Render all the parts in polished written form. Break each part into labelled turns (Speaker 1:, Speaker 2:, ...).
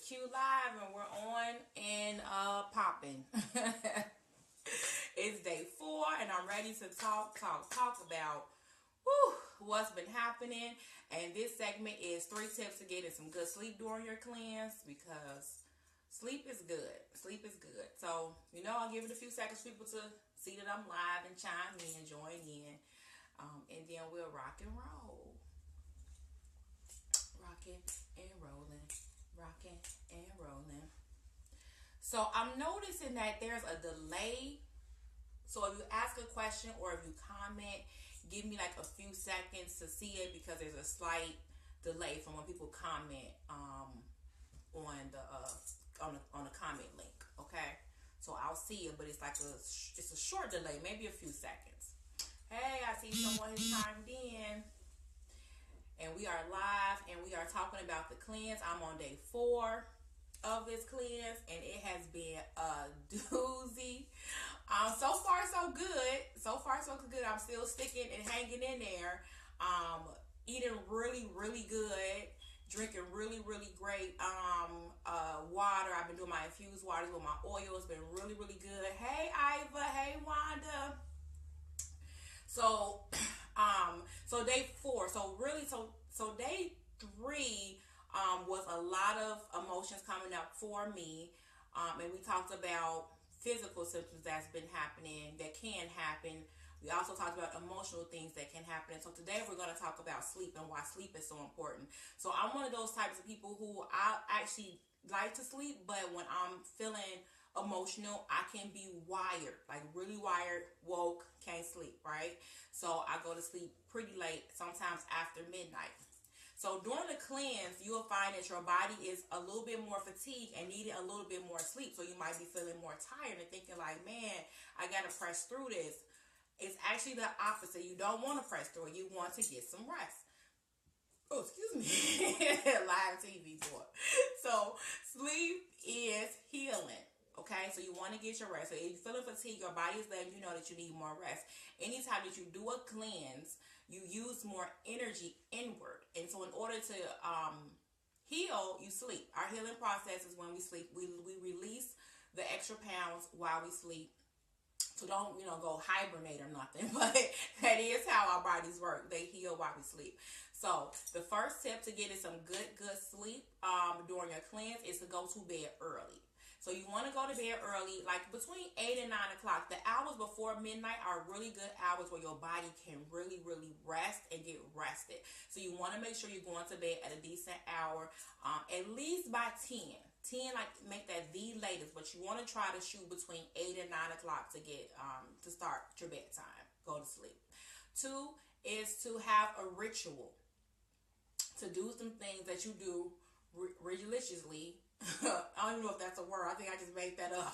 Speaker 1: Q Live, and we're on and popping. It's day 4, and I'm ready to talk about what's been happening. And this segment is 3 tips to getting some good sleep during your cleanse, because sleep is good. Sleep is good. So, I'll give it a few seconds for people to see that I'm live and chime in, join in. And then we'll rock and roll. Rocking and rolling. Rocking and rolling. So I'm noticing that there's a delay. So if you ask a question or if you comment, give me like a few seconds to see it, because there's a slight delay from when people comment on the comment link. Okay, so I'll see it, but it's like it's a short delay, maybe a few seconds. Hey, I see someone has chimed in. And we are live, and we are talking about the cleanse. I'm on day 4 of this cleanse, and it has been a doozy. So far, so good. So far, so good. I'm still sticking and hanging in there. Eating really, really good. Drinking really, really great water. I've been doing my infused waters with my oil. It's been really, really good. Hey, Iva. Hey, Wanda. So day 4. So day 3 was a lot of emotions coming up for me, and we talked about physical symptoms that's been happening, that can happen. We also talked about emotional things that can happen. And so today we're going to talk about sleep and why sleep is so important. So I'm one of those types of people who I actually like to sleep, but when I'm feeling emotional, I can be wired, like really wired, woke, can't sleep, right? So I go to sleep pretty late, sometimes after midnight. So during the cleanse, you'll find that your body is a little bit more fatigued and needing a little bit more sleep. So you might be feeling more tired and thinking like, man, I got to press through this. It's actually the opposite. You don't want to press through it. You want to get some rest. Oh, excuse me. Live TV boy. So sleep is healing. Okay, so you want to get your rest. So if you're feeling fatigued, your body is letting you know that you need more rest. Anytime that you do a cleanse, you use more energy inward. And so in order to heal, you sleep. Our healing process is when we sleep. We release the extra pounds while we sleep. So don't, go hibernate or nothing. But that is how our bodies work. They heal while we sleep. So the first tip to getting some good sleep during your cleanse is to go to bed early. So you want to go to bed early, like between 8 and 9 o'clock. The hours before midnight are really good hours where your body can really, really rest and get rested. So you want to make sure you're going to bed at a decent hour, at least by 10. 10, like, make that the latest, but you want to try to shoot between 8 and 9 o'clock to get to start your bedtime, go to sleep. 2 is to have a ritual, to do some things that you do religiously. I don't even know if that's a word. I think I just made that up.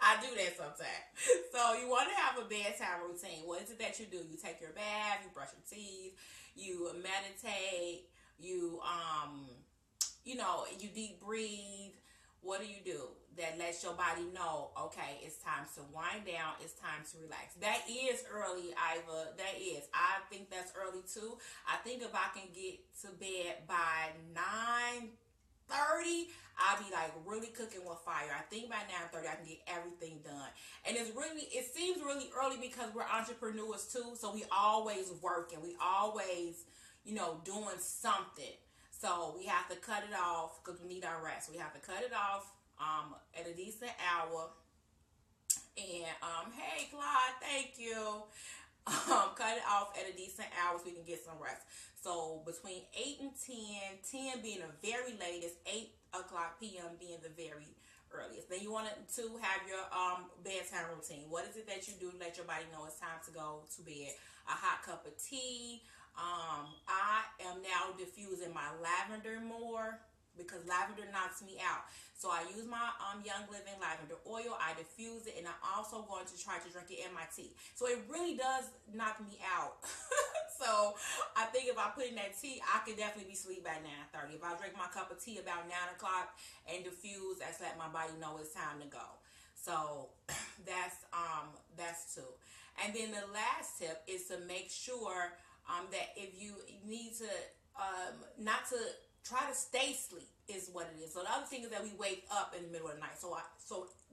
Speaker 1: I do that sometimes. So you want to have a bedtime routine. What is it that you do? You take your bath, you brush your teeth, you meditate, you you deep breathe. What do? That lets your body know, okay, it's time to wind down, it's time to relax. That is early, Iva. That is. I think that's early too. I think if I can get to bed by 9:30, I'll be like really cooking with fire. I think by 9:30 I can get everything done. And it seems really early because we're entrepreneurs too. So we always working. We always, doing something. So we have to cut it off because we need our rest. We have to cut it off at a decent hour. And hey Clyde, thank you. Cut it off at a decent hour so we can get some rest. So between 8 and 10 being the very latest, 8 o'clock p.m. being the very earliest. Then you want to have your bedtime routine. What is it that you do to let your body know it's time to go to bed? A hot cup of tea. I am now diffusing my lavender more because lavender knocks me out. So I use my Young Living lavender oil. I diffuse it, and I'm also going to try to drink it in my tea. So it really does knock me out. So I think if I put in that tea, I could definitely be asleep by 9:30. If I drink my cup of tea about 9 o'clock and diffuse, that's let my body know it's time to go. So that's 2. And then the last tip is to make sure that if you need to not to try to stay asleep is what it is. So the other thing is that we wake up in the middle of the night. So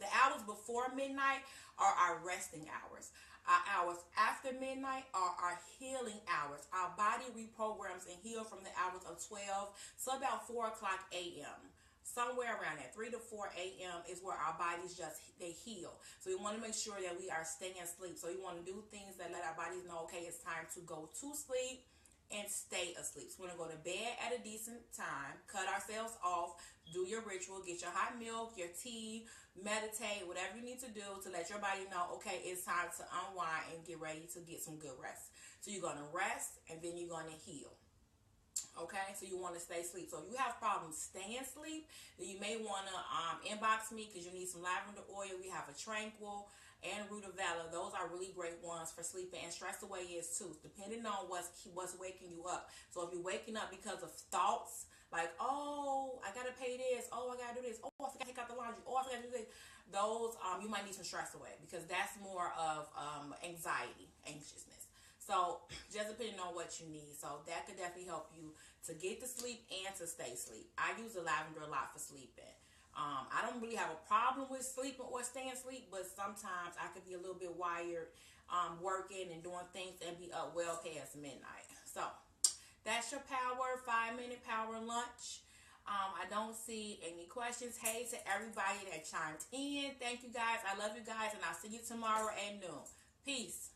Speaker 1: the hours before midnight are our resting hours. Our hours after midnight are our healing hours. Our body reprograms and heal from the hours of 12, so about 4 o'clock a.m. Somewhere around that 3 to 4 a.m. is where our bodies they heal. So we want to make sure that we are staying asleep. So we want to do things that let our bodies know, okay, it's time to go to sleep and stay asleep. So we're going to go to bed at a decent time, cut ourselves off, do your ritual, get your hot milk, your tea, meditate, whatever you need to do to let your body know, okay, it's time to unwind and get ready to get some good rest. So you're going to rest and then you're going to heal. Okay, so you want to stay asleep. So if you have problems staying asleep, then you may want to inbox me because you need some lavender oil. We have a Tranquil and Rutavala. Those are really great ones for sleeping, and Stress Away is too, depending on what's waking you up. So if you're waking up because of thoughts like, oh, I gotta pay this, oh, I gotta do this, oh, I forgot to take out the laundry, oh, I forgot to do this, those you might need some Stress Away because that's more of anxiety, anxiousness. So just depending on what you need. So that could definitely help you to get to sleep and to stay asleep. I use the lavender a lot for sleeping. I don't really have a problem with sleeping or staying asleep, but sometimes I could be a little bit wired working and doing things and be up well past midnight. So that's your 5-minute power lunch. I don't see any questions. Hey to everybody that chimed in. Thank you guys. I love you guys, and I'll see you tomorrow at noon. Peace.